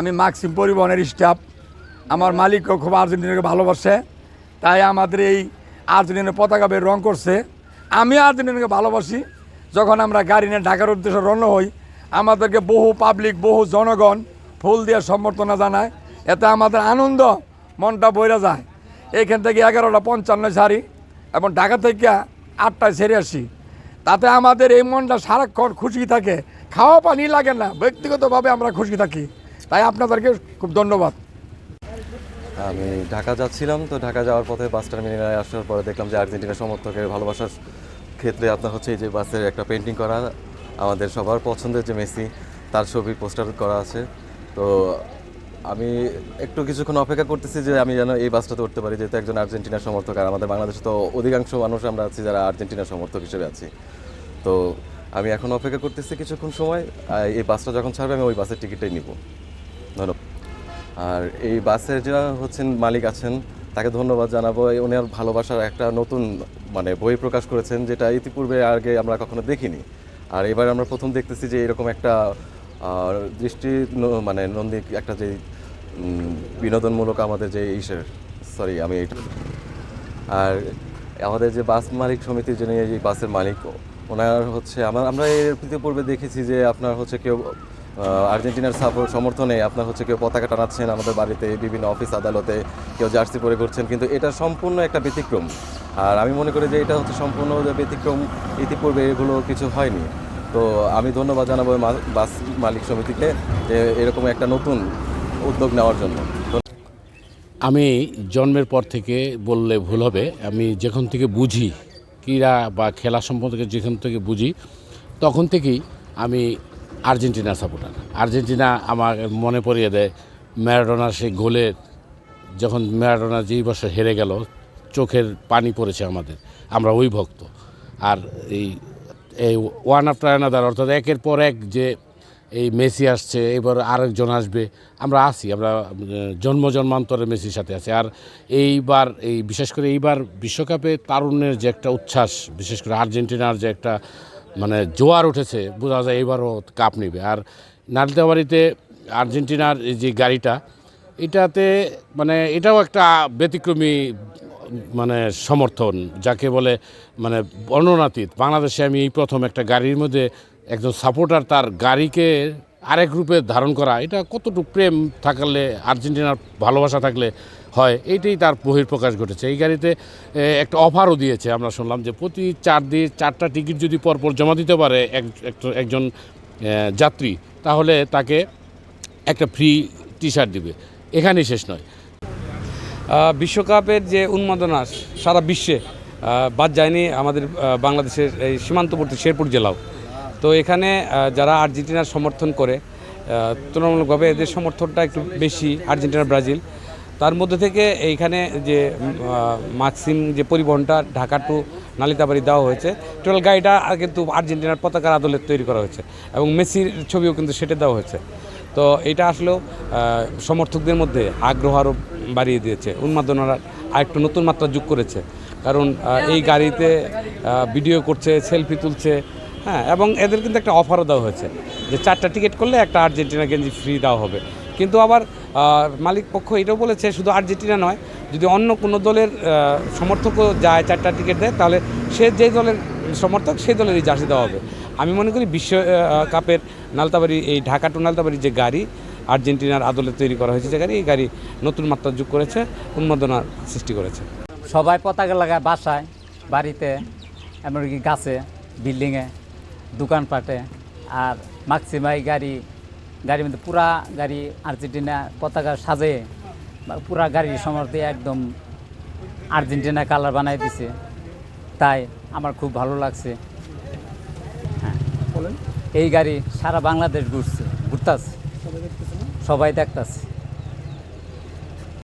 আমি মাক্সিম পরিবহনের স্টাফ। আমার মালিকও খুব আর্জেন্টিনাকে ভালোবাসে, তাই আমাদের এই আর্জেন্টিনার পতাকা বের রং করছে। আমি আর্জেন্টিনাকে ভালোবাসি। যখন আমরা গাড়ি নিয়ে ঢাকার উদ্দেশ্যে রওনা হই, আমাদেরকে বহু পাবলিক, বহু জনগণ ফুল দিয়ে সম্বর্ধনা জানায়। এতে আমাদের আনন্দ, মনটা বইরা যায়। এইখান থেকে 11:55 ছাড়ি এবং ঢাকা থেকে 8টায় ছেড়ে আসি। তাতে আমাদের এই মনটা সারাক্ষণ খুশি থাকে, খাওয়া পানি লাগে না, ব্যক্তিগতভাবে আমরা খুশি থাকি। তাই আপনাদেরকে খুব ধন্যবাদ। আমি ঢাকা যাচ্ছিলাম, তো ঢাকা যাওয়ার পথে বাস টার্মিনালে আসার পরে দেখলাম যে আর্জেন্টিনা সমর্থকের ভালোবাসার ক্ষেত্রে আপনার হচ্ছে এই যে বাসের একটা পেন্টিং করা, আমাদের সবার পছন্দের যে মেসি তার ছবি পোস্টার করা আছে। তো আমি একটু কিছুক্ষণ অপেক্ষা করতেছি যে আমি যেন এই বাসটাতে উঠতে পারি, যেহেতু একজন আর্জেন্টিনার সমর্থক। আর আমাদের বাংলাদেশে তো অধিকাংশ মানুষ আমরা আছি যারা আর্জেন্টিনার সমর্থক হিসেবে আছি। তো আমি এখন অপেক্ষা করতেছি কিছুক্ষণ সময়, এই বাসটা যখন ছাড়বে আমি ওই বাসের টিকিটটাই নিব। ধন্যবাদ। আর এই বাসের যারা হচ্ছেন মালিক আছেন তাকে ধন্যবাদ জানাবো। ওনার ভালোবাসার একটা নতুন বই প্রকাশ করেছেন, যেটা ইতিপূর্বে আগে আমরা কখনো দেখিনি। আর এবার আমরা প্রথম দেখতেছি যে এরকম একটা দৃষ্টি নন্দী একটা যে বিনোদনমূলক আমাদের যে আমি আর আমাদের যে বাস মালিক সমিতির যিনি এই বাসের মালিক, ওনার হচ্ছে আমরা এর ইতিপূর্বে দেখেছি যে আপনার হচ্ছে কেউ আর্জেন্টিনার সমর্থনে আপনার হচ্ছে কেউ পতাকা টানাচ্ছেন আমাদের বাড়িতে, বিভিন্ন অফিস আদালতে কেউ জার্সি পরে ঘুরছেন, কিন্তু এটা সম্পূর্ণ একটা ব্যতিক্রম। আর আমি মনে করি যে এটা হচ্ছে সম্পূর্ণ ব্যতিক্রম, ইতিপূর্বে এগুলো কিছু হয়নি। তো আমি ধন্যবাদ জানাবো বাস মালিক সমিতিকে যে এরকম একটা নতুন উদ্যোগ নেওয়ার জন্য। আমি জন্মের পর থেকে বললে ভুল হবে, আমি যখন থেকে বুঝি ক্রীড়া বা খেলা সম্পর্কে যেখান থেকে বুঝি তখন থেকেই আমি আর্জেন্টিনা সাপোর্টার। আর্জেন্টিনা আমার মনে পড়িয়ে দেয় ম্যারাডোনার সেই গোলের, যখন ম্যারাডোনা যেই বছর হেরে গেল চোখের পানি পড়েছে আমাদের, আমরা ওই ভক্ত। আর এই ওয়ান আফটার অ্যানাদার, অর্থাৎ একের পর এক যে এই মেসি আসছে, এবার আরেকজন আসবে, আমরা আছি, আমরা জন্মান্তরে মেসির সাথে আছি। আর এইবার বিশেষ করে এইবার বিশ্বকাপে তারুণ্যের যে একটা উচ্ছ্বাস, বিশেষ করে আর্জেন্টিনার যে একটা জোয়ার উঠেছে, বোঝা যায় এবারও কাপ নেবে। আর নালিতাবাড়িতে আর্জেন্টিনার এই যে গাড়িটা, এটাতে এটাও একটা ব্যতিক্রমী সমর্থন, যাকে বলে বর্ণনাতীত। বাংলাদেশে আমি এই প্রথম একটা গাড়ির মধ্যে একজন সাপোর্টার তার গাড়িকে আরেক রূপে ধারণ করা, এটা কতটুকু প্রেম থাকলে, আর্জেন্টিনার ভালোবাসা থাকলে হয়, এইটাই তার বহিঃপ্রকাশ ঘটেছে। এই গাড়িতে একটা অফারও দিয়েছে, আমরা শুনলাম যে প্রতি 4টা টিকিট যদি পরপর জমা দিতে পারে একজন যাত্রী, তাহলে তাকে একটা ফ্রি টি শার্ট দিবে। এখানেই শেষ নয়, বিশ্বকাপের যে উন্মাদনা সারা বিশ্বে বাদ যায়নি আমাদের বাংলাদেশের এই সীমান্তবর্তী শেরপুর জেলাও। তো এখানে যারা আর্জেন্টিনার সমর্থন করে, তুলনামূলকভাবে এদের সমর্থনটা একটু বেশি, আর্জেন্টিনা ব্রাজিল। তার মধ্যে থেকে এইখানে যে মাক্সিম যে পরিবহনটা ঢাকা টু নালিতাবাড়ি দেওয়া হয়েছে, টোটাল গাড়িটা কিন্তু আর্জেন্টিনার পতাকার আদলে তৈরি করা হয়েছে এবং মেসির ছবিও কিন্তু সেটা দেওয়া হয়েছে। তো এটা আসলেও সমর্থকদের মধ্যে আগ্রহ আরও বাড়িয়ে দিয়েছে, উন্মাদনার আরেকটু নতুন মাত্রা যোগ করেছে। কারণ এই গাড়িতে ভিডিও করছে, সেলফি তুলছে, হ্যাঁ, এবং এদের কিন্তু একটা অফারও দেওয়া হয়েছে যে 4টা টিকিট করলে একটা আর্জেন্টিনা গেঞ্জি ফ্রি দেওয়া হবে। কিন্তু আবার মালিক পক্ষ এটাও বলেছে শুধু আর্জেন্টিনা নয়, যদি অন্য কোনো দলের সমর্থকও যায় 4টা টিকিট দেয়, তাহলে সে যে দলের সমর্থক সেই দলেরই জার্সি দেওয়া হবে। আমি মনে করি বিশ্বকাপের নালতাবাড়ি, এই ঢাকা টু নালতাবাড়ির যে গাড়ি আর্জেন্টিনার আদলে তৈরি করা হয়েছে, যে গাড়ি, এই গাড়ি নতুন মাত্রা যোগ করেছে, উন্মাদনার সৃষ্টি করেছে। সবাই পতাকা লাগায় বাসায়, বাড়িতে, এমনকি গাছে, বিল্ডিংয়ে, দোকানপাটে। আর ম্যাক্সিমাই গাড়ির মধ্যে পুরা গাড়ি আর্জেন্টিনা পতাকা সাজে, পুরা গাড়ির সমর্থে একদম আর্জেন্টিনা কালার বানাই দিছে। তাই আমার খুব ভালো লাগছে। হ্যাঁ, এই গাড়ি সারা বাংলাদেশ ঘুরতেছে, সবাই দেখতেছে।